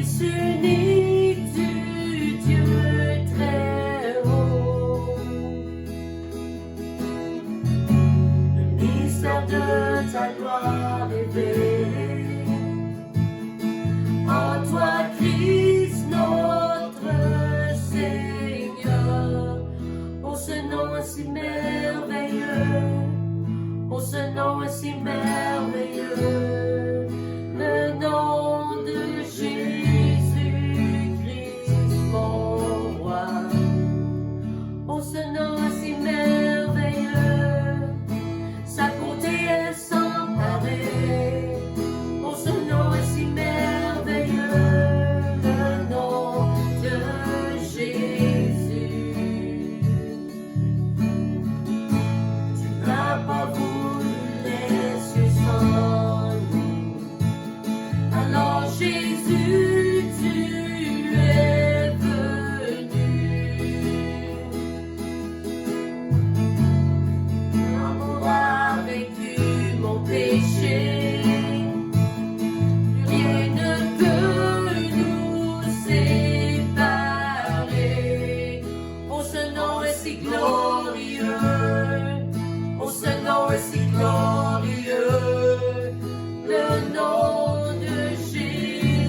Fils unique du Dieu très haut, le mystère de ta gloire révélé, en toi Christ notre Seigneur, pour ce nom si merveilleux, pour ce nom si merveilleux, le nom de Jésus-Christ mon roi, pour ce nom si merveilleux, sa bonté est sans pareil, pour ce nom si merveilleux, le nom de Jésus. Tu n'as pas voulu les cieux sans nous, alors Jésus, tu es venu. L'amour a vaincu mon péché, plus rien ne peut nous séparer. Oh, ce nom est si glorieux, oh, ce nom est si glorieux, le nom de Jésus.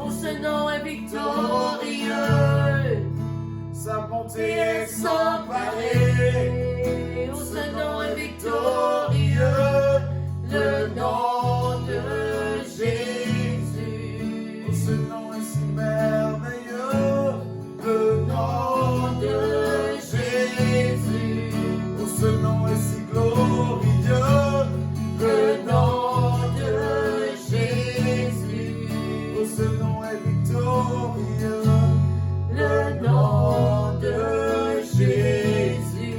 Oh, ce nom est victorieux. Sa bonté est sans Sans pareil. pareil. Oh, ce nom est victorieux. Le nom de Jésus. Oh, ce nom est si merveilleux. Le nom De Jésus. Oh, ce nom est si glorieux. Le nom de Jésus. Oh, ce nom est victorieux. Le nom de Jésus.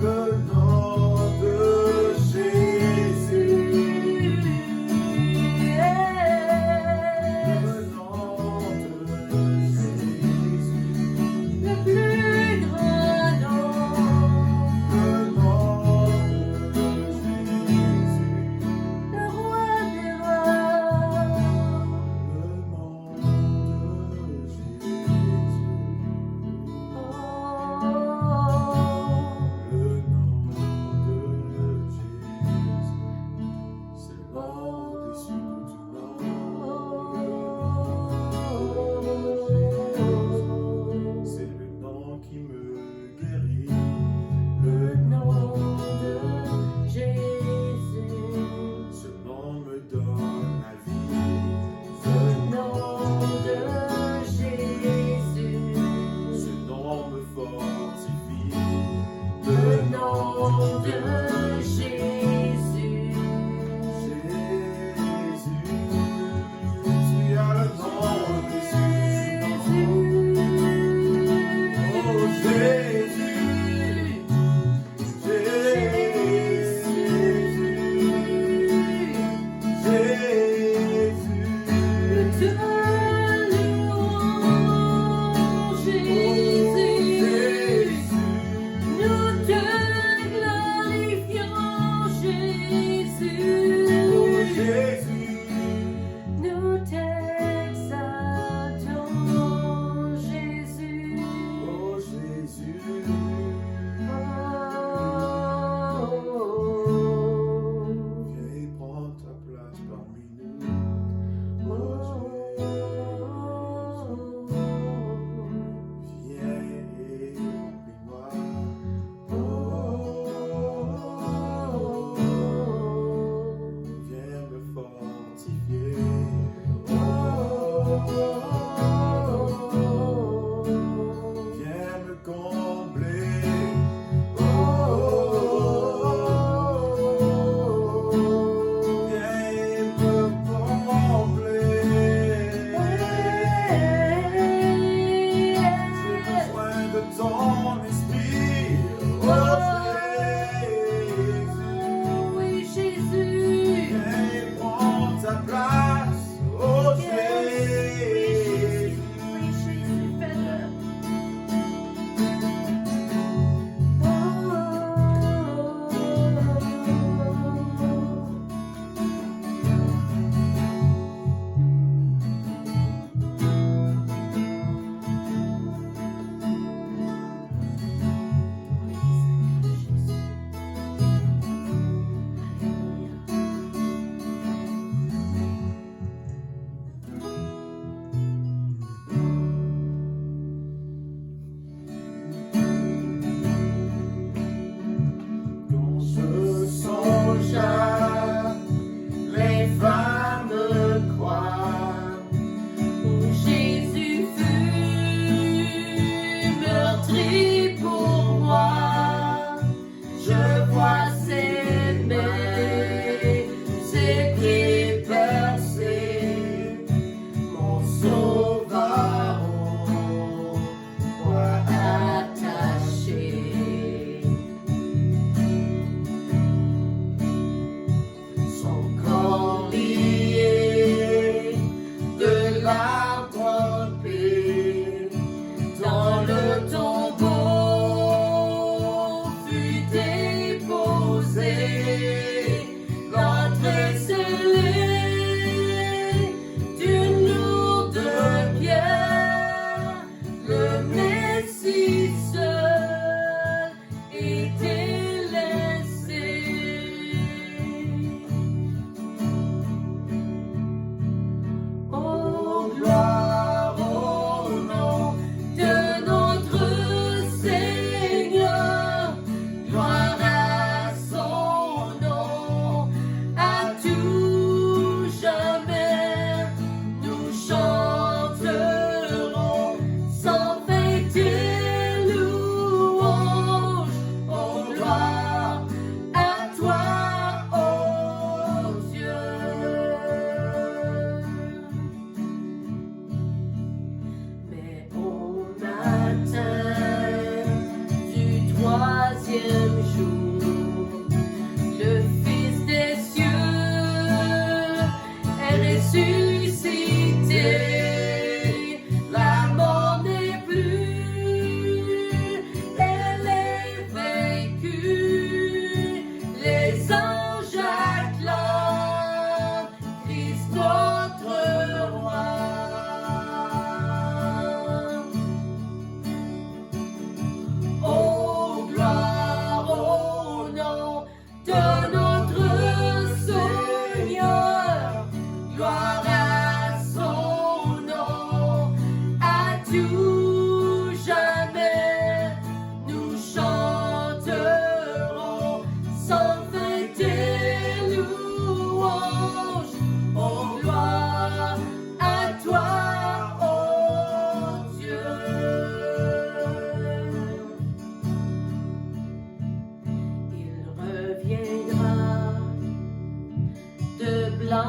Le nom de Jésus. Le nom de Jésus. Le plus grand nom. Le nom de Jésus. Le roi des rois.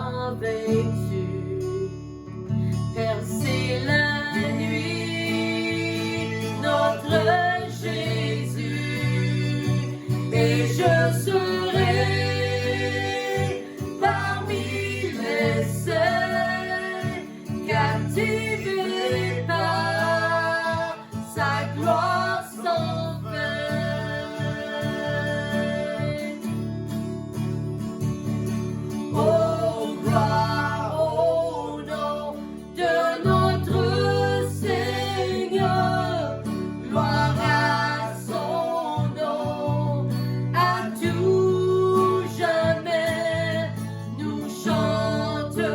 a vaincu, percé la nuit, notre Jésus, et je serai parmi les saints, captivés par sa gloire sans fin. Oh, gloire au nom de notre Seigneur, gloire à son nom, à tout jamais nous chanterons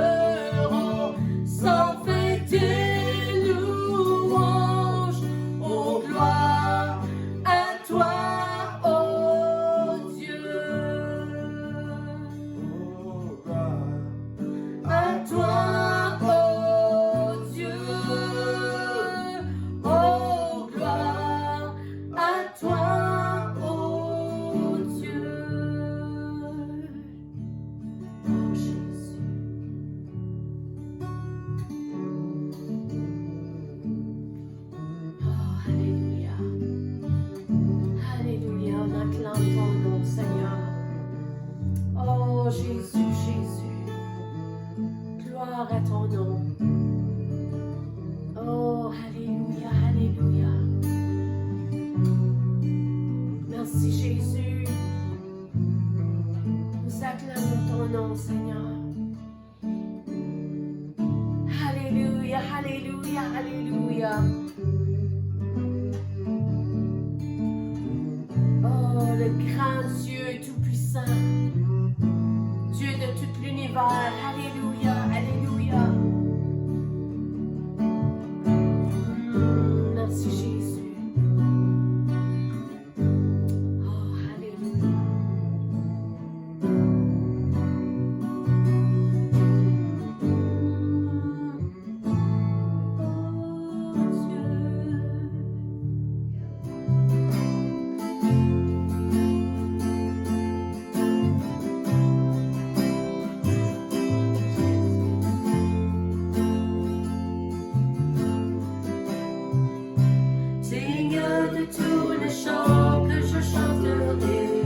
sans fin tes louanges. Oh, gloire à toi, oh Dieu. Oh God, À toi, oh Dieu, oh gloire, à toi, oh Dieu. Oh Jésus. Oh, alléluia. Alléluia, on acclame ton nom, Seigneur. Oh Jésus, Jésus. Gloire à ton nom. Oh, alléluia, alléluia. Merci Jésus. Nous acclamons ton nom, Seigneur. Alléluia, alléluia, alléluia. Oh, le grand Dieu tout-puissant. Dieu de tout l'univers. Alléluia, alléluia. Merci Jésus. Oh, alléluia. Oh Dieu. Digne de tous les chants que je chanterai,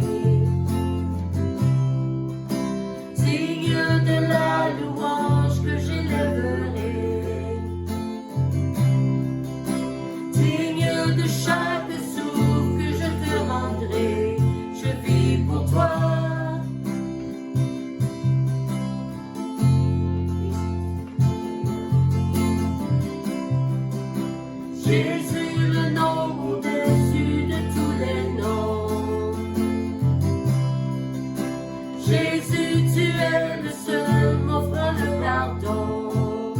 digne de la louange que j'élèverai, digne de chaque souffle que je te rendrai, je vis pour toi. Jésus, le nom au-dessus de tous les noms. Jésus, tu es le seul m'offrant le pardon.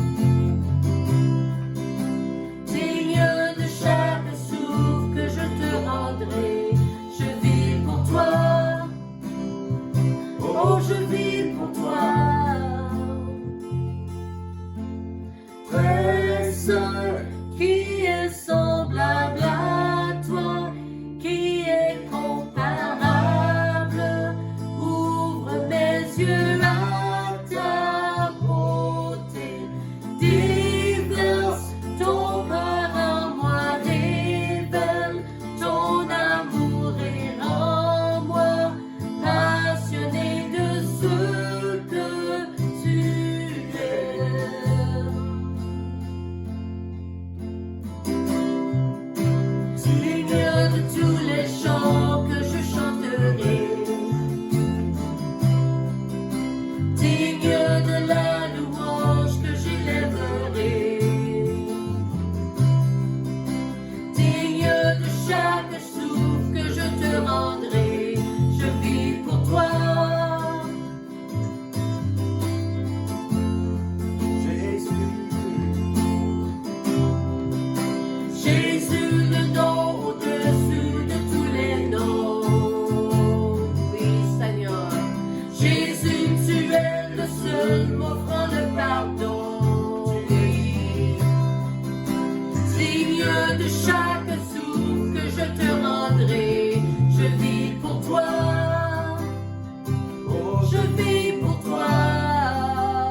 Digne de chaque souffle que je te rendrai, je vis pour toi. Oh, je vis pour toi. Très saint, qui est semblable à toi, qui est comparable. Ouvre mes yeux à ta beauté, déverse ton cœur en moi, révèle ton amour et rends-moi passionné de ce que tu es. Digne de tous les chants que je chanterai, digne de la louange que j'élèverai, digne de chaque souffle que je te rendrai, je vis pour toi. Jésus, Jésus, le nom au-dessus de tous les noms. Oui, Seigneur. Jésus, tu es le seul m'offrant le pardon. Oui. Digne de chaque souffle que je te rendrai, je vis pour toi. oh Je vis pour toi.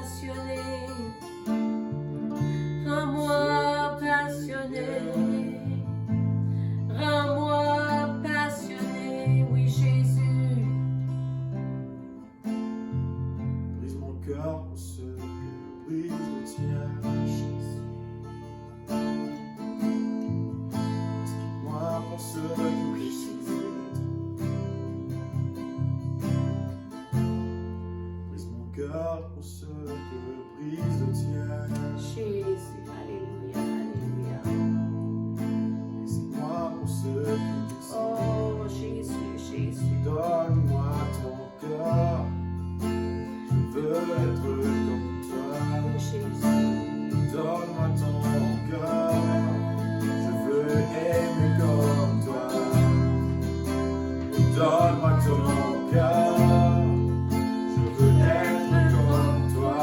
passionné. Rends-moi passionné. Rends-moi passionné, oui Jésus. Brise mon cœur pour ce que brise le tien. Jésus. Moi pour ce que Oui Jésus. brise mon cœur pour ce que brise le tien. Jésus, alléluia, alléluia. Moi pour ce qui te Oh Jésus, Jésus. donne-moi ton cœur. Je veux être comme toi. Oh Jésus. Donne-moi ton cœur. Je veux aimer comme toi. Donne-moi ton cœur. Je veux être comme toi.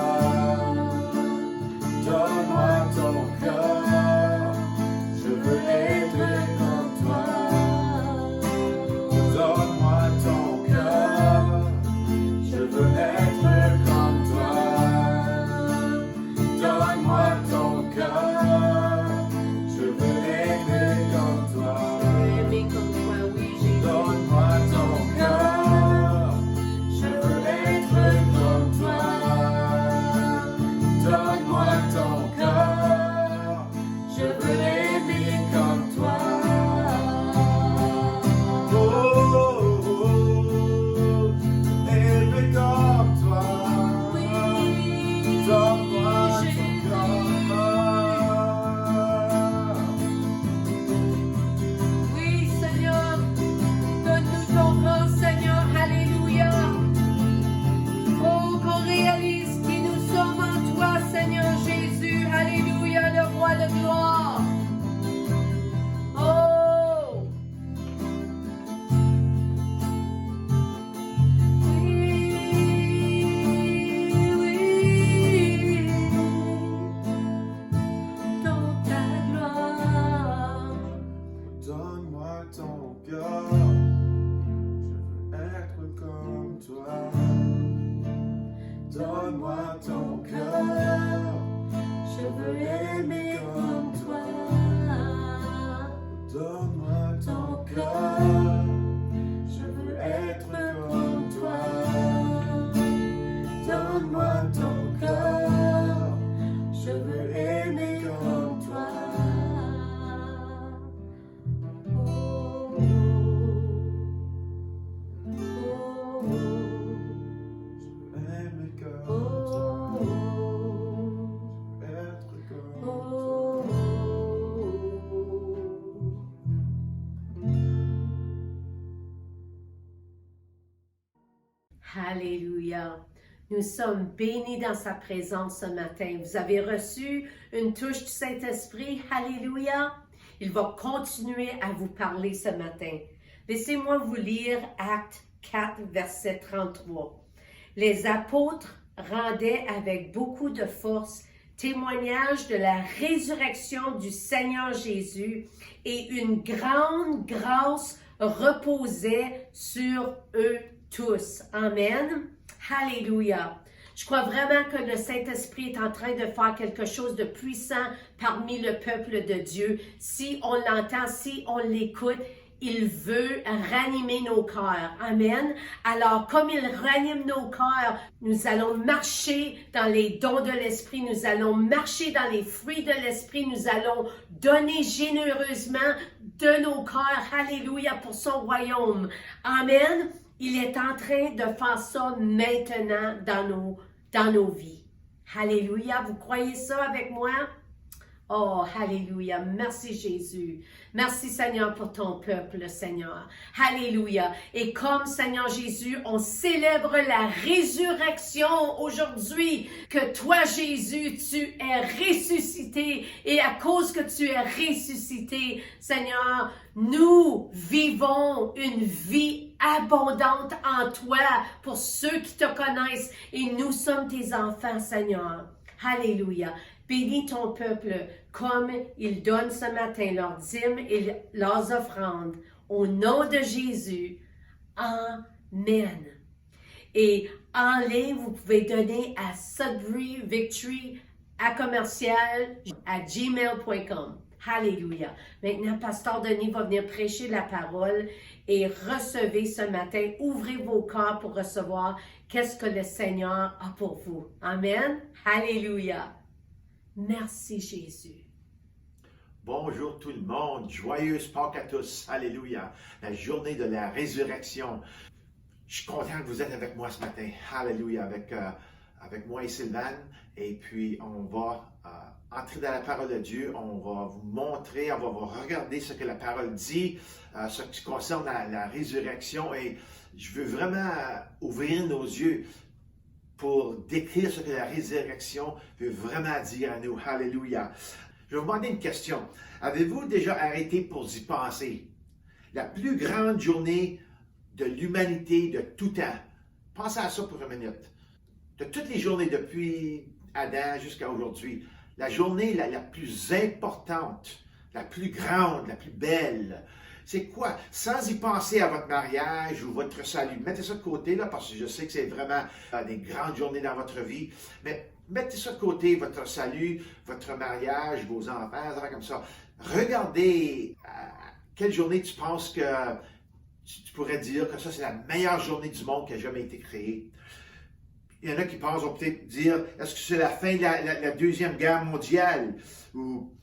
Donne-moi ton cœur. Je veux être comme toi. Donne-moi ton cœur. Je veux être comme toi. Donne-moi ton cœur. Je veux aimer comme toi. Aimer comme toi, oui Jésus. Donne-moi ton cœur. Je veux être comme toi. Donne-moi ton cœur. Je veux aimer comme toi. Oh, oh, oh, aimer comme toi. Oui. Donne-moi ton Jésus. cœur. Oui, Seigneur, donne-nous ton cœur, Seigneur, alléluia. Oh, qu'on réalise qui nous sommes en toi, Seigneur Jésus, alléluia, le roi de gloire. Oh, oui, oui, dans ta gloire. Donne-moi ton cœur, je veux être comme toi. Donne-moi ton cœur, Je veux aimer comme toi. donne-moi ton cœur, Je veux être comme toi. donne-moi ton cœur, Je veux aimer comme toi. Oh, oh, aimer comme oh, toi, oh, être comme toi. oh. Alléluia. Nous sommes bénis dans sa présence ce matin. Vous avez reçu une touche du Saint-Esprit. Alléluia. Il va continuer à vous parler ce matin. Laissez-moi vous lire Actes 4, verset 33. Les apôtres rendaient avec beaucoup de force témoignage de la résurrection du Seigneur Jésus et une grande grâce reposait sur eux tous. Amen. Alléluia. Je crois vraiment que le Saint-Esprit est en train de faire quelque chose de puissant parmi le peuple de Dieu. Si on l'entend, si on l'écoute, il veut ranimer nos cœurs. Amen. Alors, comme il ranime nos cœurs, nous allons marcher dans les dons de l'Esprit, nous allons marcher dans les fruits de l'Esprit, nous allons donner généreusement de nos cœurs. Alléluia, pour son royaume. Amen. Il est en train de faire ça maintenant dans nos vies. Alléluia. Vous croyez ça avec moi? Oh, alléluia. Merci Jésus. Merci Seigneur pour ton peuple, Seigneur. Alléluia. Et comme Seigneur Jésus, on célèbre la résurrection aujourd'hui, que toi Jésus, tu es ressuscité. Et à cause que tu es ressuscité, Seigneur, nous vivons une vie abondante en toi pour ceux qui te connaissent. Et nous sommes tes enfants, Seigneur. Alléluia. Bénis ton peuple comme ils donnent ce matin leurs dîmes et leurs offrandes. Au nom de Jésus. Amen. Et en ligne, vous pouvez donner à Sudbury Victory à gmail.com. Alléluia. Maintenant, Pasteur Denis va venir prêcher la parole et recevez ce matin, ouvrez vos cœurs pour recevoir qu'est-ce que le Seigneur a pour vous. Amen. Alléluia. Merci Jésus. Bonjour tout le monde, joyeuse Pâques à tous, alléluia, la journée de la résurrection. Je suis content que vous êtes avec moi ce matin, alléluia, avec moi et Sylvain, et puis on va entrer dans la parole de Dieu, on va vous montrer, on va vous regarder ce que la parole dit, ce qui concerne la résurrection, et je veux vraiment ouvrir nos yeux pour décrire ce que la résurrection veut vraiment dire à nous, alléluia. Je vais vous demander une question. Avez-vous déjà arrêté pour y penser? La plus grande journée de l'humanité de tout temps. Pensez à ça pour une minute. De toutes les journées depuis Adam jusqu'à aujourd'hui, la journée la plus importante, la plus grande, la plus belle, c'est quoi? Sans y penser à votre mariage ou votre salut. Mettez ça de côté, là, parce que je sais que c'est vraiment des grandes journées dans votre vie. Mais mettez ça de côté, votre salut, votre mariage, vos enfants, des affaires comme ça. Regardez quelle journée tu penses que tu pourrais dire que ça, c'est la meilleure journée du monde qui a jamais été créée. Il y en a qui pensent, vont peut-être dire, est-ce que c'est la fin de la Deuxième Guerre mondiale? Ou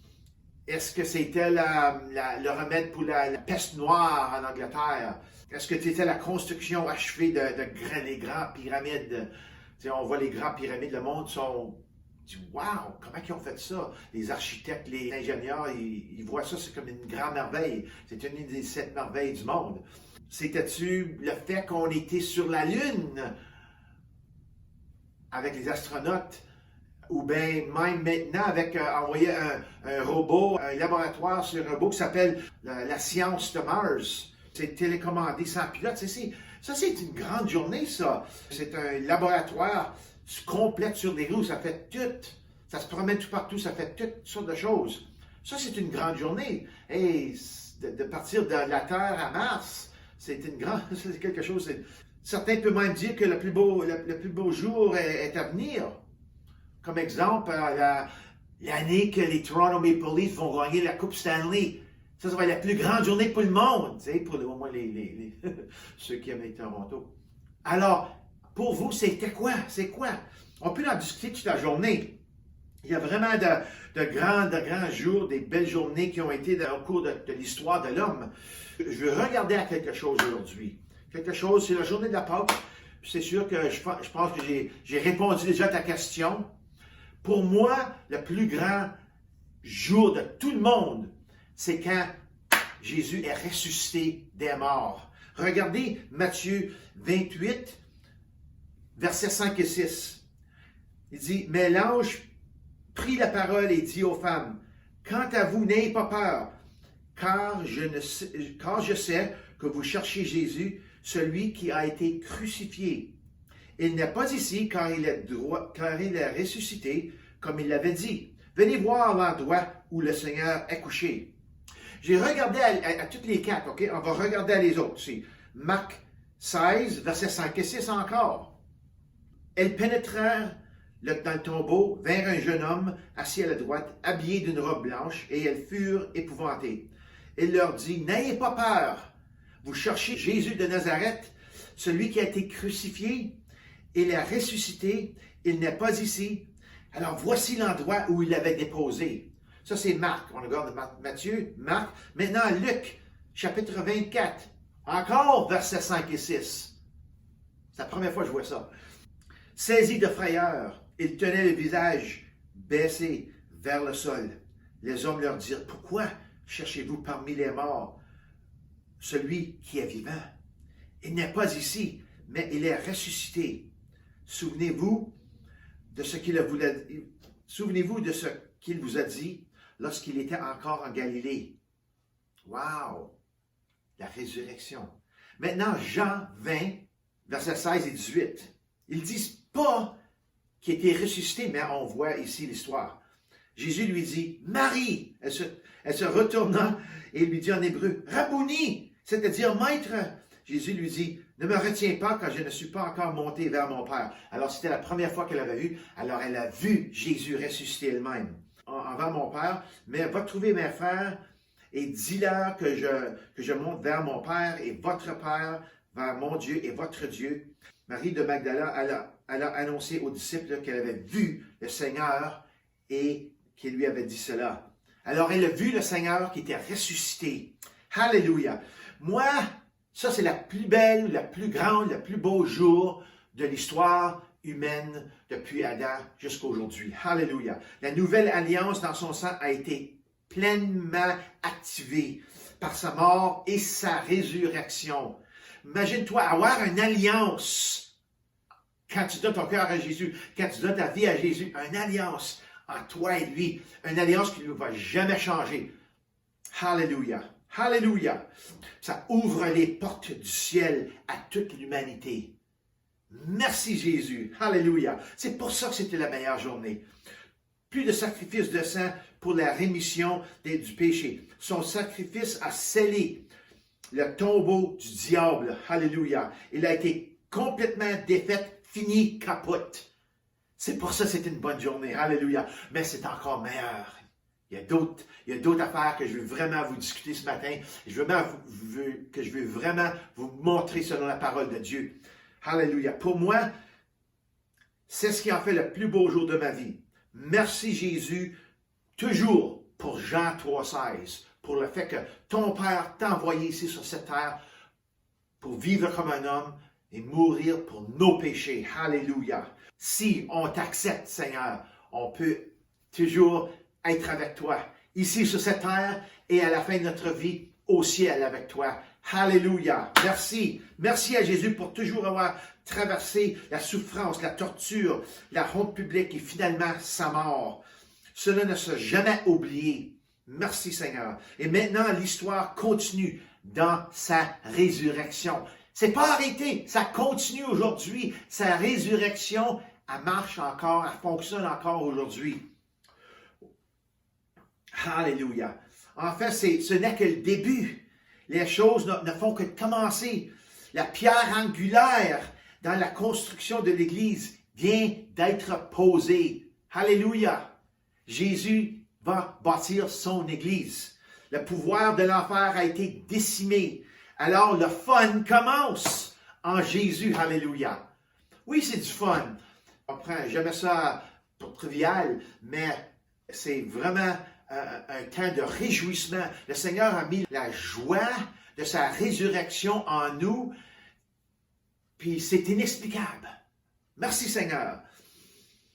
est-ce que c'était le remède pour la peste noire en Angleterre? Est-ce que c'était la construction achevée les grandes pyramides? T'sais, on voit les grandes pyramides, le monde sont... Wow, comment ils ont fait ça? Les architectes, les ingénieurs, ils voient ça, c'est comme une grande merveille. C'est une des 7 merveilles du monde. C'était-tu le fait qu'on était sur la Lune avec les astronautes? Ou bien même maintenant avec envoyer un robot, un laboratoire sur un robot qui s'appelle la science de Mars. C'est télécommandé sans pilote. Ça, c'est une grande journée, ça. C'est un laboratoire complet sur des roues. Ça fait tout. Ça se promène tout partout. Ça fait toutes sortes de choses. Ça, c'est une grande journée. Et de partir de la Terre à Mars, c'est quelque chose. Certains peuvent même dire que le plus beau jour est à venir. Comme exemple, l'année que les Toronto Maple Leafs vont gagner la Coupe Stanley. Ça va être la plus grande journée pour le monde, pour au moins ceux qui aiment les Toronto. Alors, pour vous, c'était quoi? C'est quoi? On peut en discuter toute la journée. Il y a vraiment de grands jours, des belles journées qui ont été au cours de l'histoire de l'homme. Je veux regarder à quelque chose aujourd'hui. Quelque chose, c'est la journée de la Pâque. C'est sûr que je pense que j'ai répondu déjà à ta question. Pour moi, le plus grand jour de tout le monde, c'est quand Jésus est ressuscité des morts. Regardez Matthieu 28, versets 5 et 6. Il dit, « Mais l'ange prit la parole et dit aux femmes, « Quant à vous, n'ayez pas peur, car je sais que vous cherchez Jésus, celui qui a été crucifié. Il n'est pas ici, car il est ressuscité, comme il l'avait dit. Venez voir l'endroit où le Seigneur est couché. » J'ai regardé à toutes les 4, OK? On va regarder à les autres aussi. Marc 16, versets 5 et 6 encore. Elles pénétrèrent dans le tombeau, vers un jeune homme assis à la droite, habillé d'une robe blanche, et elles furent épouvantées. Il leur dit, « N'ayez pas peur. Vous cherchez Jésus de Nazareth, celui qui a été crucifié. Il est ressuscité. Il n'est pas ici. Alors voici l'endroit où il l'avait déposé. » Ça, c'est Marc. On regarde Matthieu, Marc. Maintenant, Luc, chapitre 24. Encore versets 5 et 6. C'est la première fois que je vois ça. Saisi de frayeur, il tenait le visage baissé vers le sol. Les hommes leur dirent, « Pourquoi cherchez-vous parmi les morts celui qui est vivant? Il n'est pas ici, mais il est ressuscité. Souvenez-vous de ce qu'il vous a dit lorsqu'il était encore en Galilée. » Wow! La résurrection. Maintenant, Jean 20, versets 16 et 18. Ils disent pas qu'il était ressuscité, mais on voit ici l'histoire. Jésus lui dit, « Marie! » Elle se retourna et lui dit en hébreu, « Rabouni! » C'est-à-dire, « Maître! » Jésus lui dit, ne me retiens pas quand je ne suis pas encore monté vers mon Père. Alors, c'était la première fois qu'elle avait vu. Alors, elle a vu Jésus ressusciter elle-même envers mon Père. Mais va trouver mes frères et dis-leur que je monte vers mon Père et votre Père, vers mon Dieu et votre Dieu. Marie de Magdala, elle a annoncé aux disciples qu'elle avait vu le Seigneur et qu'il lui avait dit cela. Alors, elle a vu le Seigneur qui était ressuscité. Alléluia. Moi, ça, c'est la plus belle, la plus grande, le plus beau jour de l'histoire humaine depuis Adam jusqu'à aujourd'hui. Alléluia. La nouvelle alliance dans son sang a été pleinement activée par sa mort et sa résurrection. Imagine-toi avoir une alliance quand tu donnes ton cœur à Jésus, quand tu donnes ta vie à Jésus, une alliance entre toi et lui, une alliance qui ne va jamais changer. Alléluia. Alléluia. Ça ouvre les portes du ciel à toute l'humanité. Merci Jésus. Alléluia. C'est pour ça que c'était la meilleure journée. Plus de sacrifice de sang pour la rémission du péché. Son sacrifice a scellé le tombeau du diable. Alléluia. Il a été complètement défait, fini, capote. C'est pour ça que c'était une bonne journée. Alléluia. Mais c'est encore meilleur. Il y a d'autres affaires que je veux vraiment vous discuter ce matin. Je veux vraiment vous montrer selon la parole de Dieu. Alléluia. Pour moi, c'est ce qui en fait le plus beau jour de ma vie. Merci Jésus, toujours pour Jean 3,16, pour le fait que ton Père t'a envoyé ici sur cette terre pour vivre comme un homme et mourir pour nos péchés. Alléluia. Si on t'accepte, Seigneur, on peut toujours être avec toi, ici sur cette terre et à la fin de notre vie, au ciel avec toi. Alléluia. Merci. Merci à Jésus pour toujours avoir traversé la souffrance, la torture, la honte publique et finalement sa mort. Cela ne sera jamais oublié. Merci Seigneur. Et maintenant, l'histoire continue dans sa résurrection. C'est pas arrêté, ça continue aujourd'hui. Sa résurrection, elle marche encore, elle fonctionne encore aujourd'hui. Alléluia. En fait, ce n'est que le début. Les choses ne font que commencer. La pierre angulaire dans la construction de l'Église vient d'être posée. Alléluia. Jésus va bâtir son Église. Le pouvoir de l'enfer a été décimé. Alors le fun commence en Jésus. Alléluia. Oui, c'est du fun. On prend jamais ça pour trivial, mais c'est vraiment un temps de réjouissement. Le Seigneur a mis la joie de sa résurrection en nous, puis c'est inexplicable. Merci Seigneur.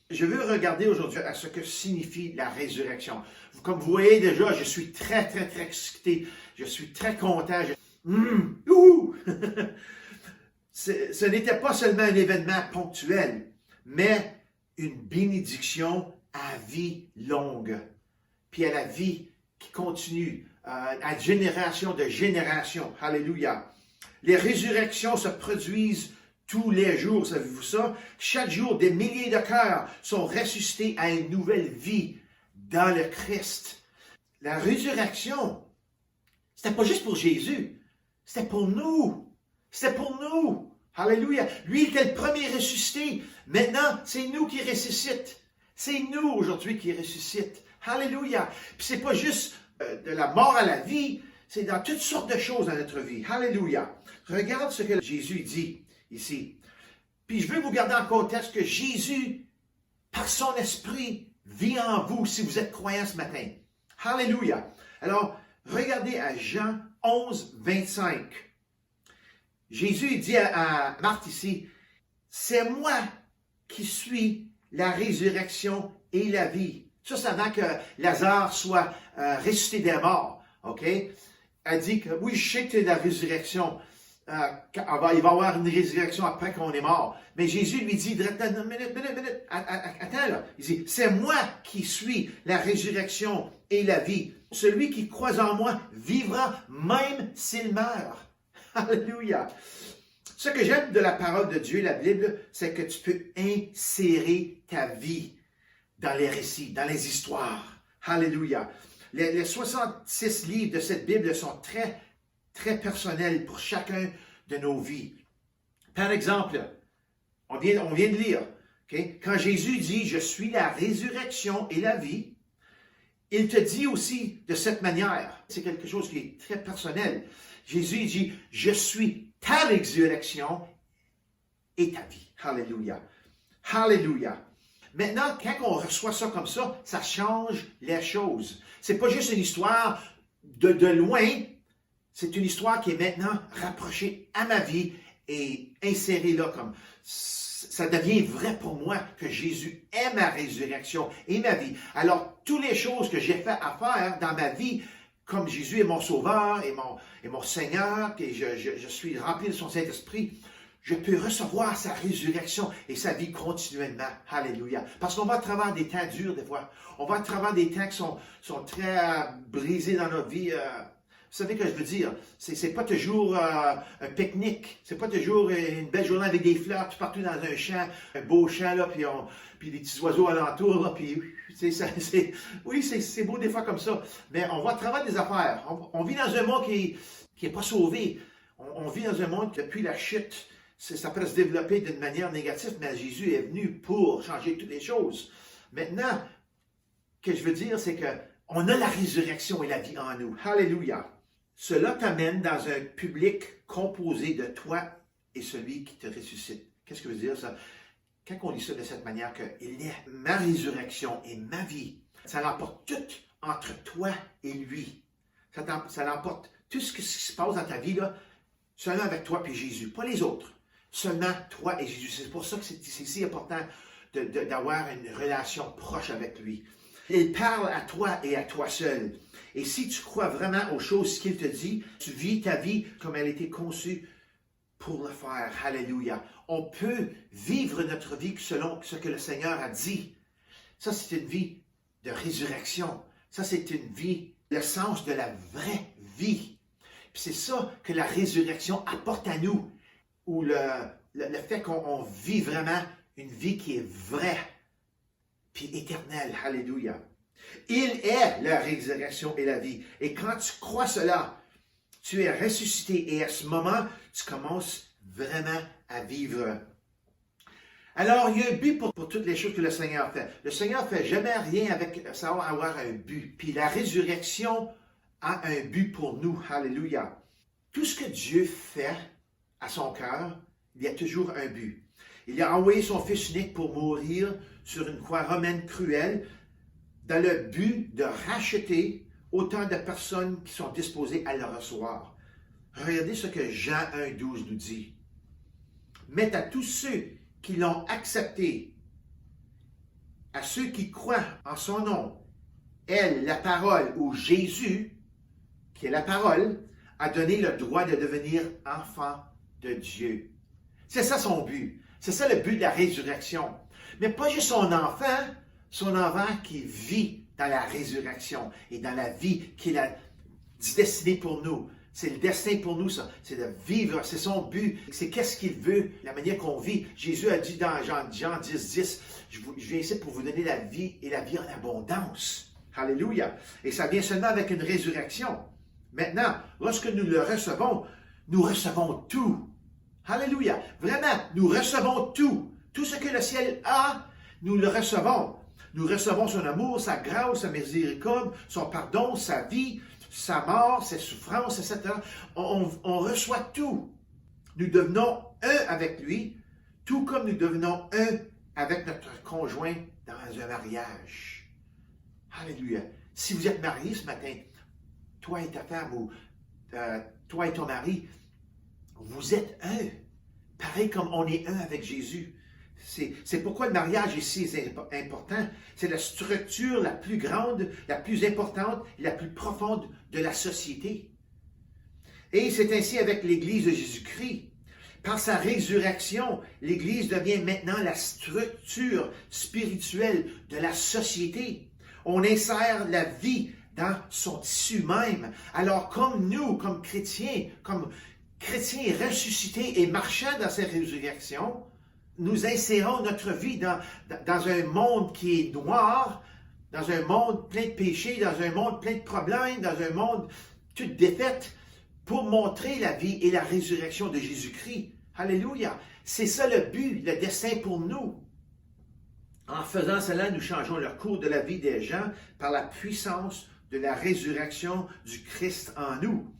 Je veux regarder aujourd'hui à ce que signifie la résurrection. Comme vous voyez déjà, je suis très, très, très excité. Je suis très content. Ce n'était pas seulement un événement ponctuel, mais une bénédiction à vie longue. Puis à la vie qui continue, à génération de génération. Alléluia. Les résurrections se produisent tous les jours, savez-vous ça? Chaque jour, des milliers de cœurs sont ressuscités à une nouvelle vie dans le Christ. La résurrection, c'était pas juste pour Jésus, c'était pour nous. C'était pour nous. Alléluia. Lui était le premier ressuscité. Maintenant, c'est nous qui ressuscitons. C'est nous aujourd'hui qui ressuscitons. Alléluia. Puis c'est pas juste de la mort à la vie, c'est dans toutes sortes de choses dans notre vie. Alléluia. Regarde ce que Jésus dit ici. Puis je veux vous garder en contexte que Jésus, par son esprit, vit en vous si vous êtes croyants ce matin. Alléluia. Alors, regardez à Jean 11, 25. Jésus dit à Marthe ici, « C'est moi qui suis la résurrection et la vie. » Ça, c'est avant que Lazare soit ressuscité des morts. OK? Elle dit que, oui, je sais que tu es la résurrection. Il va y avoir une résurrection après qu'on est mort. Mais Jésus lui dit, attends, minute, attends là. Il dit, c'est moi qui suis la résurrection et la vie. Celui qui croit en moi vivra même s'il meurt. Alléluia. Ce que j'aime de la parole de Dieu, la Bible, c'est que tu peux insérer ta vie dans les récits, dans les histoires. Alléluia. Les 66 livres de cette Bible sont très, très personnels pour chacun de nos vies. Par exemple, on vient de lire, okay? Quand Jésus dit « Je suis la résurrection et la vie », il te dit aussi de cette manière, c'est quelque chose qui est très personnel. Jésus dit « Je suis ta résurrection et ta vie. » Alléluia. Alléluia. Maintenant, quand on reçoit ça comme ça, ça change les choses. C'est pas juste une histoire de loin, c'est une histoire qui est maintenant rapprochée à ma vie et insérée là comme ça devient vrai pour moi que Jésus est ma résurrection et ma vie. Alors, toutes les choses que j'ai fait à faire dans ma vie, comme Jésus est mon sauveur et mon Seigneur, et je suis rempli de son Saint-Esprit, je peux recevoir sa résurrection et sa vie continuellement. Alléluia. Parce qu'on va à travers des temps durs des fois. On va à travers des temps qui sont très brisés dans notre vie. Vous savez ce que je veux dire? C'est pas toujours un pique-nique. C'est pas toujours une belle journée avec des fleurs tout partout dans un champ, un beau champ, là, puis des petits oiseaux alentour, là, puis oui, c'est beau des fois comme ça. Mais on va à travers des affaires. On vit dans un monde qui est pas sauvé. On vit dans un monde qui, depuis la chute, ça peut se développer d'une manière négative, mais Jésus est venu pour changer toutes les choses. Maintenant, ce que je veux dire, c'est qu'on a la résurrection et la vie en nous. Alléluia. Cela t'amène dans un public composé de toi et celui qui te ressuscite. Qu'est-ce que veut dire ça? Quand on lit ça de cette manière, qu'il est ma résurrection et ma vie, ça l'emporte tout entre toi et lui. Ça l'emporte tout ce qui se passe dans ta vie, là, seulement avec toi et Jésus, pas les autres. Seulement toi et Jésus. C'est pour ça que c'est si important d'avoir une relation proche avec lui. Il parle à toi et à toi seul. Et si tu crois vraiment aux choses qu'il te dit, tu vis ta vie comme elle a été conçue pour le faire. Alléluia. On peut vivre notre vie selon ce que le Seigneur a dit. Ça, c'est une vie de résurrection. Ça, c'est une vie, le sens de la vraie vie. Puis c'est ça que la résurrection apporte à nous. Ou le fait qu'on vit vraiment une vie qui est vraie, puis éternelle. Alléluia. Il est la résurrection et la vie. Et quand tu crois cela, tu es ressuscité. Et à ce moment, tu commences vraiment à vivre. Alors, il y a un but pour toutes les choses que le Seigneur fait. Le Seigneur ne fait jamais rien sans avoir un but. Puis la résurrection a un but pour nous. Alléluia. Tout ce que Dieu fait à son cœur, il y a toujours un but. Il a envoyé son Fils unique pour mourir sur une croix romaine cruelle dans le but de racheter autant de personnes qui sont disposées à le recevoir. Regardez ce que Jean 1,12 nous dit. Mais à tous ceux qui l'ont accepté, à ceux qui croient en son nom, elle, la parole, ou Jésus, qui est la parole, a donné le droit de devenir enfant de Dieu. C'est ça son but. C'est ça le but de la résurrection. Mais pas juste son enfant qui vit dans la résurrection et dans la vie qu'il a destinée pour nous. C'est le destin pour nous, ça. C'est de vivre, c'est son but. C'est qu'est-ce qu'il veut, la manière qu'on vit. Jésus a dit dans Jean 10, je viens ici pour vous donner la vie et la vie en abondance. Alléluia. Et ça vient seulement avec une résurrection. Maintenant, lorsque nous le recevons, nous recevons tout. Alléluia. Vraiment, nous recevons tout. Tout ce que le ciel a, nous le recevons. Nous recevons son amour, sa grâce, sa miséricorde, son pardon, sa vie, sa mort, ses souffrances, etc. On reçoit tout. Nous devenons un avec lui, tout comme nous devenons un avec notre conjoint dans un mariage. Alléluia. Si vous êtes mariés ce matin, toi et ta femme ou toi et ton mari, vous êtes un. Pareil comme on est un avec Jésus. C'est pourquoi le mariage est si important. C'est la structure la plus grande, la plus importante et la plus profonde de la société. Et c'est ainsi avec l'Église de Jésus-Christ. Par sa résurrection, l'Église devient maintenant la structure spirituelle de la société. On insère la vie dans son tissu même. Alors comme nous, comme chrétiens ressuscités et marchant dans cette résurrection, nous insérons notre vie dans un monde qui est noir, dans un monde plein de péchés, dans un monde plein de problèmes, dans un monde toute défaite, pour montrer la vie et la résurrection de Jésus-Christ. Alléluia. C'est ça le but, le dessein pour nous. En faisant cela, nous changeons le cours de la vie des gens par la puissance de la résurrection du Christ en nous.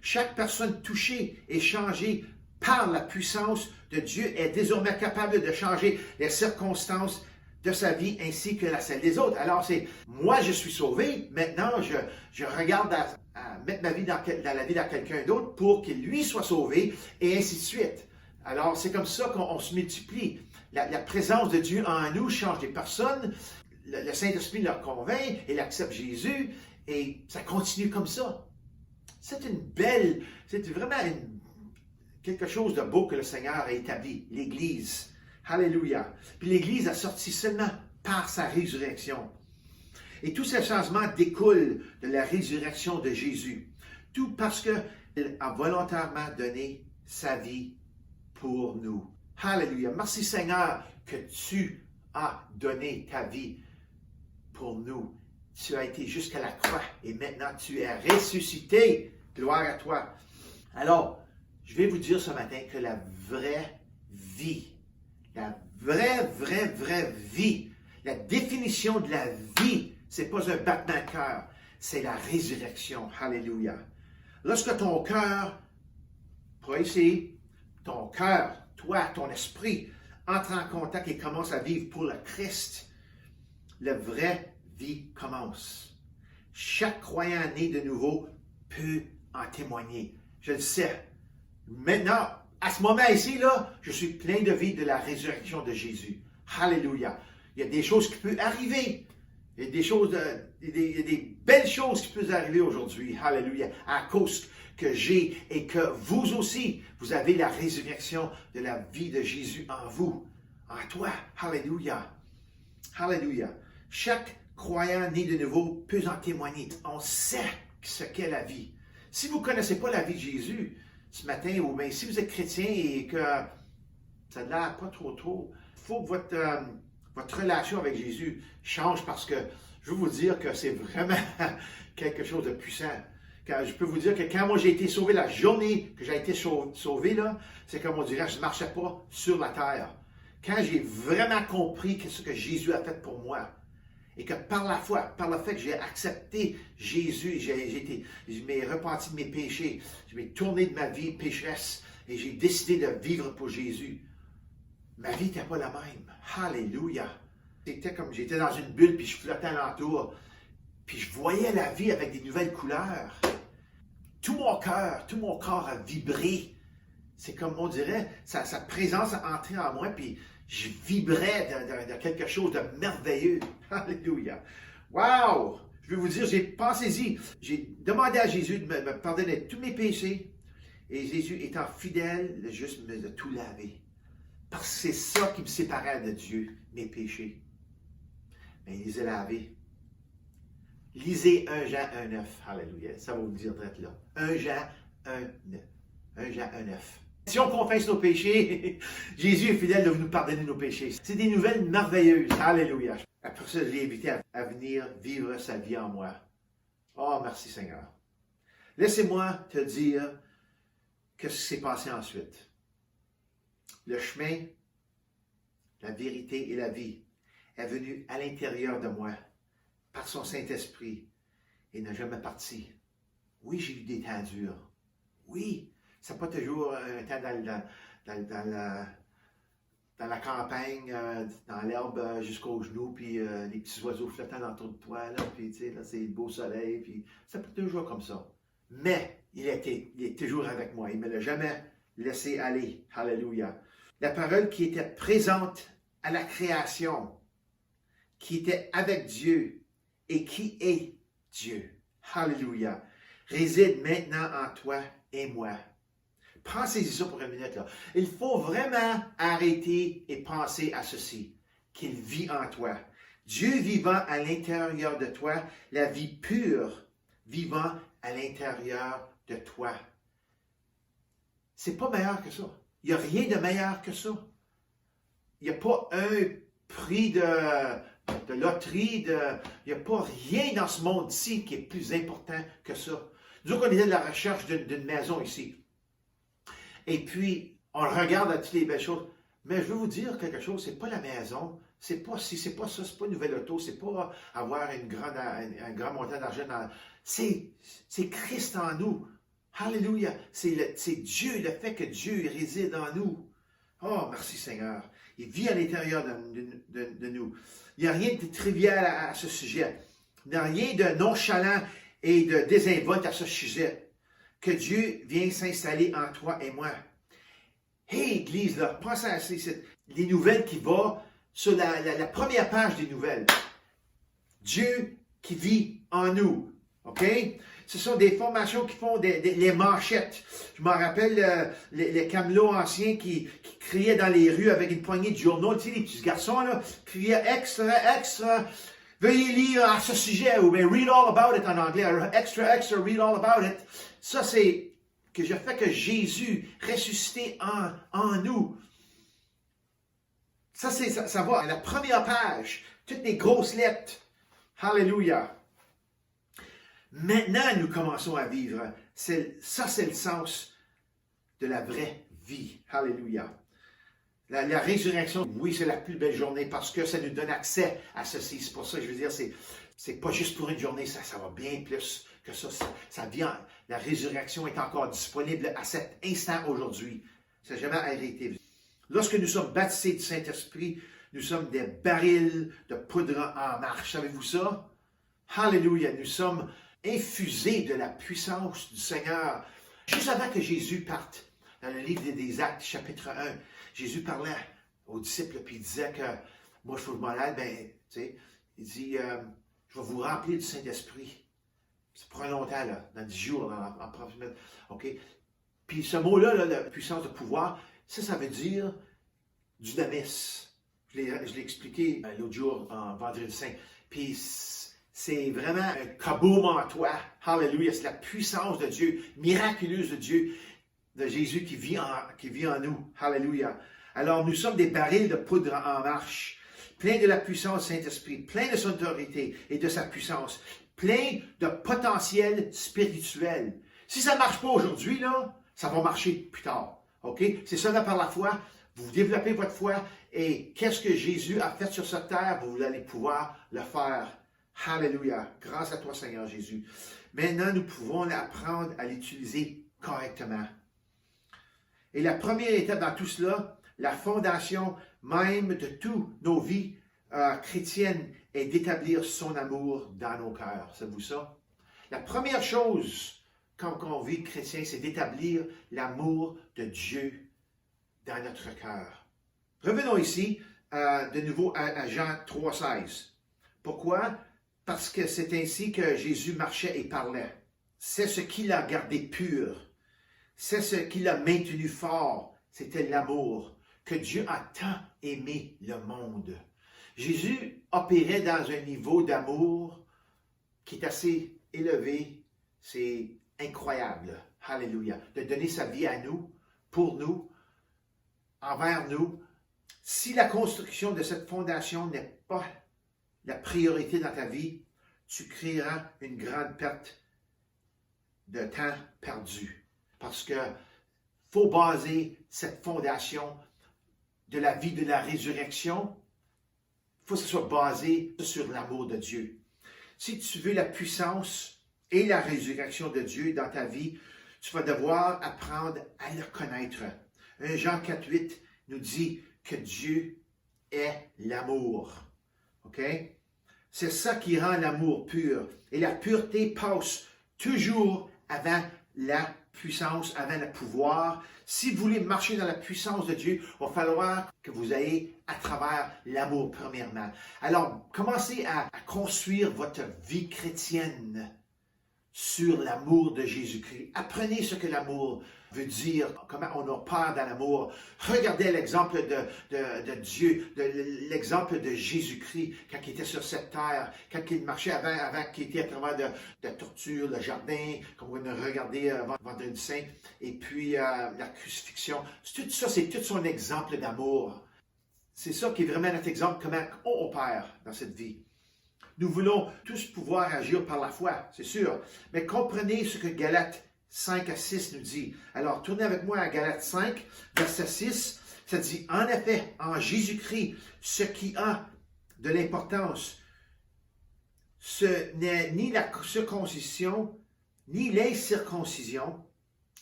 Chaque personne touchée et changée par la puissance de Dieu est désormais capable de changer les circonstances de sa vie ainsi que celle des autres. Alors c'est, moi je suis sauvé, maintenant je regarde à mettre ma vie dans la vie de quelqu'un d'autre pour qu'il lui soit sauvé et ainsi de suite. Alors c'est comme ça qu'on se multiplie. La présence de Dieu en nous change les personnes, le Saint-Esprit leur convainc, il accepte Jésus et ça continue comme ça. C'est vraiment quelque chose de beau que le Seigneur a établi, l'Église. Alléluia. Puis l'Église a sorti seulement par sa résurrection. Et tous ces changements découlent de la résurrection de Jésus. Tout parce qu'il a volontairement donné sa vie pour nous. Alléluia. Merci Seigneur que tu as donné ta vie pour nous. Tu as été jusqu'à la croix et maintenant tu es ressuscité. Gloire à toi. Alors, je vais vous dire ce matin que la vraie vie, la vraie vie, la définition de la vie, c'est pas un battement de cœur, c'est la résurrection. Alléluia. Lorsque ton cœur, pas ici, ton cœur, toi, ton esprit, entre en contact et commence à vivre pour le Christ, la vraie vie commence. Chaque croyant né de nouveau peut en témoigner. Je le sais. Maintenant, à ce moment ici, là, je suis plein de vie de la résurrection de Jésus. Alléluia. Il y a des choses qui peuvent arriver. Il y a des belles choses qui peuvent arriver aujourd'hui. Alléluia. À cause que j'ai et que vous aussi, vous avez la résurrection de la vie de Jésus en vous, en toi. Alléluia. Alléluia. Chaque croyant né de nouveau peut en témoigner. On sait ce qu'est la vie. Si vous ne connaissez pas la vie de Jésus ce matin, ou bien si vous êtes chrétien et que ça ne l'air pas trop, il faut que votre relation avec Jésus change parce que je veux vous dire que c'est vraiment quelque chose de puissant. Je peux vous dire que quand moi j'ai été sauvé, la journée que j'ai été sauvé, là, c'est comme on dirait, je ne marchais pas sur la terre. Quand j'ai vraiment compris ce que Jésus a fait pour moi, et que par la foi, par le fait que j'ai accepté Jésus, je m'ai repenti de mes péchés, je m'ai tourné de ma vie pécheresse et j'ai décidé de vivre pour Jésus. Ma vie n'était pas la même. Alléluia. C'était comme j'étais dans une bulle puis je flottais alentour. Puis je voyais la vie avec des nouvelles couleurs. Tout mon corps a vibré. C'est comme on dirait, sa présence a entré en moi puis je vibrais de quelque chose de merveilleux. Alléluia. Wow! Je vais vous dire, pensez-y, j'ai demandé à Jésus de me pardonner de tous mes péchés. Et Jésus étant fidèle, il a juste me tout laver. Parce que c'est ça qui me séparait de Dieu, mes péchés. Mais il les a lavés. Lisez 1 Jean 1,9. Alléluia. Ça va vous dire d'être là. 1 Jean 1,9. 1 Jean 1,9. Si on confesse nos péchés, Jésus est fidèle de nous pardonner nos péchés. C'est des nouvelles merveilleuses. Alléluia. Après ça, je l'ai invité à venir vivre sa vie en moi. Oh, merci Seigneur. Laissez-moi te dire ce qui s'est passé ensuite. Le chemin, la vérité et la vie est venu à l'intérieur de moi par son Saint-Esprit et n'a jamais parti. Oui, j'ai eu des temps durs. Oui, ça n'a pas toujours un temps dans la campagne, dans l'herbe jusqu'aux genoux, puis les petits oiseaux flottant autour de toi, là, puis tu sais, là, c'est le beau soleil, puis ça peut toujours comme ça. Mais il est toujours avec moi. Il ne me l'a jamais laissé aller. Alléluia. La parole qui était présente à la création, qui était avec Dieu et qui est Dieu. Alléluia. Réside maintenant en toi et moi. Pensez-y ça pour une minute, là. Il faut vraiment arrêter et penser à ceci, qu'il vit en toi. Dieu vivant à l'intérieur de toi, la vie pure vivant à l'intérieur de toi. C'est pas meilleur que ça. Il n'y a rien de meilleur que ça. Il n'y a pas un prix de loterie, il n'y a pas rien dans ce monde-ci qui est plus important que ça. Nous autres, on était à la recherche d'une maison ici. Et puis, on regarde à toutes les belles choses. Mais je veux vous dire quelque chose, c'est pas la maison, c'est pas ci, c'est pas ça, c'est pas une nouvelle auto, c'est pas avoir un grand montant d'argent. C'est Christ en nous. Alléluia. C'est Dieu, le fait que Dieu réside en nous. Oh, merci Seigneur. Il vit à l'intérieur de nous. Il n'y a rien de trivial à ce sujet. Il n'y a rien de nonchalant et de désinvolte à ce sujet. Que Dieu vienne s'installer en toi et moi. Hey, Église, là, pensez à les nouvelles qui vont sur la première page des nouvelles. Dieu qui vit en nous. OK? Ce sont des formations qui font les manchettes. Je me rappelle les camelots anciens qui criaient dans les rues avec une poignée de journaux. Tu sais, les petits garçons, là, criaient extra, extra. Veuillez lire à ce sujet, ou bien read all about it en anglais. Extra, extra, read all about it. Ça, c'est que je fais que Jésus ressuscité en nous. Ça va à la première page. Toutes les grosses lettres. Hallelujah. Maintenant, nous commençons à vivre. Ça, c'est le sens de la vraie vie. Hallelujah. La résurrection, oui, c'est la plus belle journée parce que ça nous donne accès à ceci. C'est pour ça que je veux dire, c'est pas juste pour une journée, ça va bien plus que ça. Ça vient, la résurrection est encore disponible à cet instant aujourd'hui. Ça n'a jamais arrêté. Lorsque nous sommes baptisés du Saint-Esprit, nous sommes des barils de poudre en marche. Savez-vous ça? Hallelujah. Nous sommes infusés de la puissance du Seigneur. Juste avant que Jésus parte, dans le livre des Actes, chapitre 1, Jésus parlait aux disciples, puis il disait que moi, je suis malade, ben, tu sais, il dit, je vais vous remplir du Saint-Esprit. C'est pour un longtemps, là, dans 10 jours, en prochaine, OK? Puis ce mot-là, la puissance de pouvoir, ça veut dire dunamis. Je l'ai expliqué l'autre jour, en Vendredi Saint. Puis c'est vraiment un kaboom en toi. Hallelujah. C'est la puissance de Dieu, miraculeuse de Dieu, de Jésus qui vit en nous. Hallelujah. Alors, nous sommes des barils de poudre en marche, pleins de la puissance du Saint-Esprit, pleins de son autorité et de sa puissance, pleins de potentiel spirituel. Si ça ne marche pas aujourd'hui, là, ça va marcher plus tard. OK? C'est cela par la foi. Vous développez votre foi et qu'est-ce que Jésus a fait sur cette terre, vous allez pouvoir le faire. Hallelujah. Grâce à toi, Seigneur Jésus. Maintenant, nous pouvons apprendre à l'utiliser correctement. Et la première étape dans tout cela, la fondation même de toutes nos vies chrétiennes est d'établir son amour dans nos cœurs. Savez-vous ça? La première chose quand on vit chrétien, c'est d'établir l'amour de Dieu dans notre cœur. Revenons ici de nouveau à Jean 3,16. Pourquoi? Parce que c'est ainsi que Jésus marchait et parlait. C'est ce qui l'a gardé pur. C'est ce qui l'a maintenu fort. C'était l'amour. Que Dieu a tant aimé le monde. Jésus opérait dans un niveau d'amour qui est assez élevé. C'est incroyable. Alléluia. De donner sa vie à nous, pour nous, envers nous. Si la construction de cette fondation n'est pas la priorité dans ta vie, tu créeras une grande perte de temps perdu. Parce que faut baser cette fondation de la vie de la résurrection. Il faut que ce soit basé sur l'amour de Dieu. Si tu veux la puissance et la résurrection de Dieu dans ta vie, tu vas devoir apprendre à le connaître. 1 Jean 4,8 nous dit que Dieu est l'amour. OK? C'est ça qui rend l'amour pur. Et la pureté passe toujours avant la puissance, avant le pouvoir. Si vous voulez marcher dans la puissance de Dieu, il va falloir que vous ayez à travers l'amour premièrement. Alors, commencez à construire votre vie chrétienne sur l'amour de Jésus-Christ. Apprenez ce que l'amour veut dire, comment on a peur dans l'amour. Regardez l'exemple de Dieu, l'exemple de Jésus-Christ quand il était sur cette terre, quand il marchait avant qu'il était à travers de torture, le jardin, comme on a regardé Vendredi Saint, et puis la crucifixion. Tout ça, c'est tout son exemple d'amour. C'est ça qui est vraiment notre exemple, comment on opère dans cette vie. Nous voulons tous pouvoir agir par la foi, c'est sûr. Mais comprenez ce que Galates 5 à 6 nous dit. Alors, tournez avec moi à Galates 5, verset 6. Ça dit, en effet, en Jésus-Christ, ce qui a de l'importance, ce n'est ni la circoncision, ni l'incirconcision,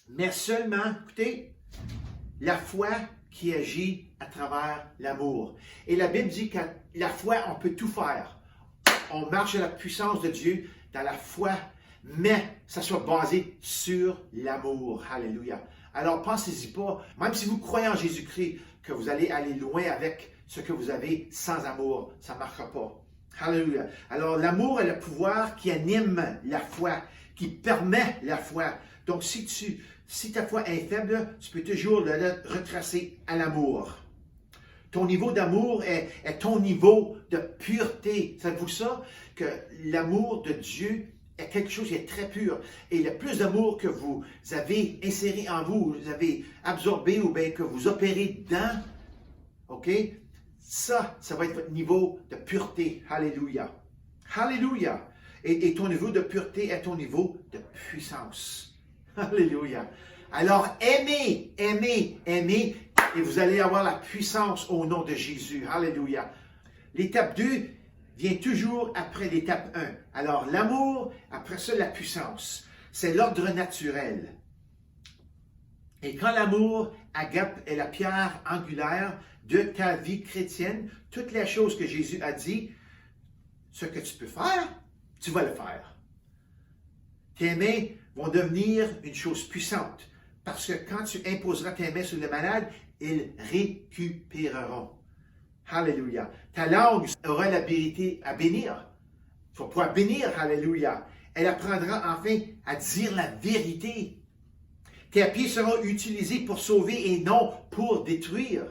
mais seulement, écoutez, la foi qui agit à travers l'amour. Et la Bible dit que la foi, on peut tout faire. On marche à la puissance de Dieu dans la foi, mais ça soit basé sur l'amour. Alléluia. Alors, pensez-y pas, même si vous croyez en Jésus-Christ, que vous allez aller loin avec ce que vous avez sans amour. Ça ne marchera pas. Alléluia. Alors, l'amour est le pouvoir qui anime la foi, qui permet la foi. Donc, si ta foi est faible, tu peux toujours le retracer à l'amour. Ton niveau d'amour est ton niveau de pureté. Savez-vous ça? Que l'amour de Dieu est quelque chose qui est très pur. Et le plus d'amour que vous avez inséré en vous, vous avez absorbé ou bien que vous opérez dedans, OK? Ça va être votre niveau de pureté. Alléluia. Alléluia. Et ton niveau de pureté est ton niveau de puissance. Alléluia. Alors, aimez, aimez, aimez, et vous allez avoir la puissance au nom de Jésus. Alléluia. L'étape 2 vient toujours après l'étape 1. Alors, l'amour, après ça, la puissance. C'est l'ordre naturel. Et quand l'amour, agape, est la pierre angulaire de ta vie chrétienne, toutes les choses que Jésus a dit, ce que tu peux faire, tu vas le faire. Tes mains vont devenir une chose puissante. Parce que quand tu imposeras tes mains sur les malades, ils récupéreront. Alléluia. Ta langue aura l'habilité à bénir. Tu vas pouvoir bénir. Alléluia. Elle apprendra enfin à dire la vérité. Tes pieds seront utilisés pour sauver et non pour détruire.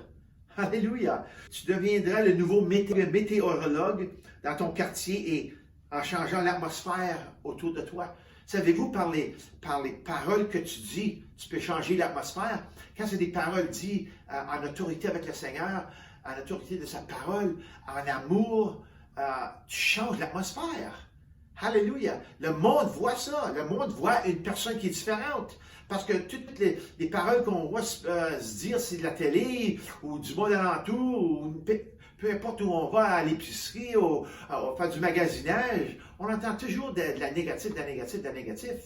Alléluia. Tu deviendras le nouveau météorologue dans ton quartier et en changeant l'atmosphère autour de toi. Savez-vous, par les paroles que tu dis, tu peux changer l'atmosphère. Quand c'est des paroles dites en autorité avec le Seigneur, en autorité de sa parole, en amour, tu changes l'atmosphère. Alléluia. Le monde voit ça. Le monde voit une personne qui est différente. Parce que toutes les paroles qu'on voit se dire, c'est de la télé, ou du monde alentour, ou peu importe où on va, à l'épicerie, faire du magasinage, on entend toujours de la négative, de la négative, de la négative.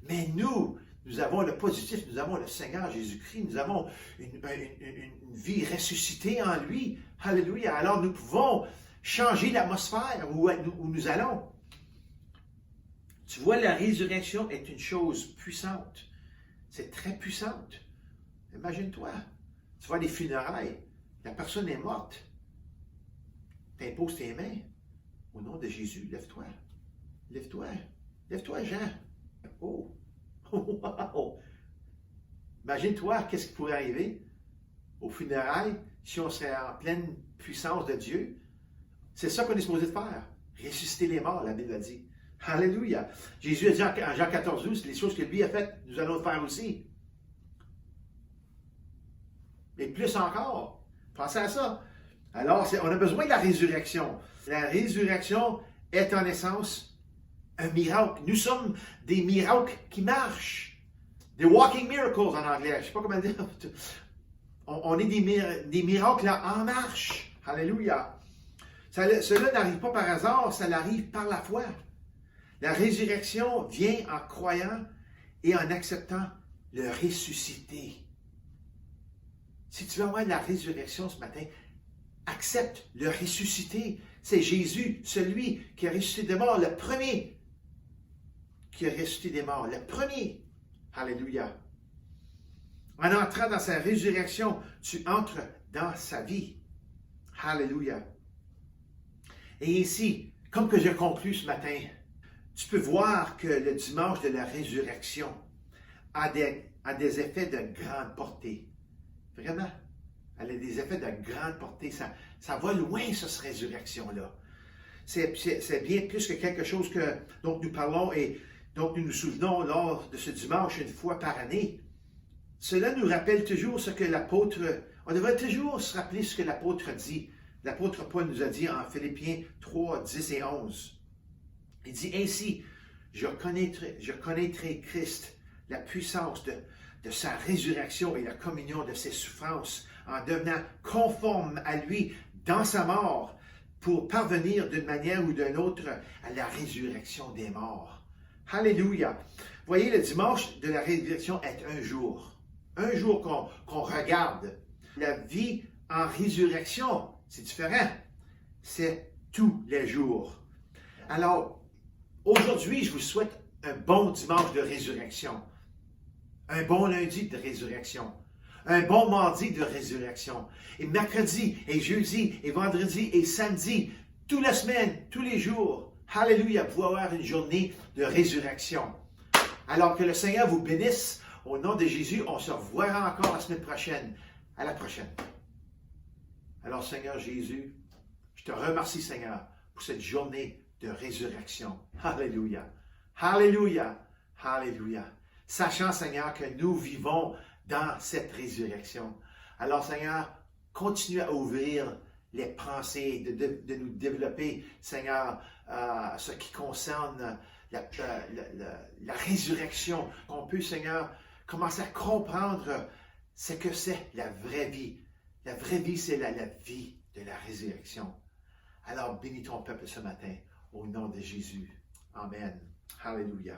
Mais nous avons le positif, nous avons le Seigneur Jésus-Christ, nous avons une vie ressuscitée en lui. Alléluia. Alors nous pouvons changer l'atmosphère où nous allons. Tu vois, la résurrection est une chose puissante. C'est très puissante. Imagine-toi, tu vois les funérailles, la personne est morte. Tu imposes tes mains. Au nom de Jésus, lève-toi. Lève-toi. Lève-toi, Jean. Oh! Wow! Imagine-toi, qu'est-ce qui pourrait arriver aux funérailles si on serait en pleine puissance de Dieu. C'est ça qu'on est supposé de faire. Ressusciter les morts, la Bible a dit. Alléluia. Jésus a dit en Jean 14, 12, les choses que lui a faites, nous allons le faire aussi. Et plus encore. Pensez à ça. Alors, on a besoin de la résurrection. La résurrection est en essence un miracle. Nous sommes des miracles qui marchent. Des walking miracles en anglais. Je ne sais pas comment dire. On est des miracles là, en marche. Alléluia. Cela n'arrive pas par hasard, ça arrive par la foi. La résurrection vient en croyant et en acceptant le ressuscité. Si tu veux avoir de la résurrection ce matin, accepte le ressuscité. C'est Jésus, celui qui a ressuscité des morts, le premier qui a ressuscité des morts, le premier. Alléluia. En entrant dans sa résurrection, tu entres dans sa vie. Alléluia. Et ici, comme que je conclus ce matin, tu peux voir que le dimanche de la résurrection a des effets de grande portée. Vraiment, elle a des effets de grande portée. Ça va loin, cette résurrection-là. C'est bien plus que quelque chose dont nous parlons et dont nous nous souvenons lors de ce dimanche une fois par année. Cela nous rappelle toujours ce que l'apôtre... On devrait toujours se rappeler ce que l'apôtre dit L'apôtre Paul nous a dit en Philippiens 3, 10 et 11. Il dit ainsi, je connaîtrai Christ, la puissance de sa résurrection et la communion de ses souffrances, en devenant conforme à lui dans sa mort, pour parvenir d'une manière ou d'une autre à la résurrection des morts. Alléluia! Voyez, le dimanche de la résurrection est un jour qu'on regarde. La vie en résurrection, c'est différent. C'est tous les jours. Alors, aujourd'hui, je vous souhaite un bon dimanche de résurrection, un bon lundi de résurrection, un bon mardi de résurrection, et mercredi, et jeudi, et vendredi, et samedi, toute la semaine, tous les jours. Alléluia, pour avoir une journée de résurrection. Alors que le Seigneur vous bénisse. Au nom de Jésus, on se reverra encore la semaine prochaine. À la prochaine. Alors, Seigneur Jésus, je te remercie, Seigneur, pour cette journée de résurrection. Alléluia. Alléluia. Alléluia. Sachant, Seigneur, que nous vivons dans cette résurrection. Alors, Seigneur, continue à ouvrir les pensées, de nous développer, Seigneur, ce qui concerne la résurrection, qu'on peut, Seigneur, commencer à comprendre ce que c'est la vraie vie. La vraie vie, c'est la vie de la résurrection. Alors, bénis ton peuple ce matin, au nom de Jésus. Amen. Alléluia.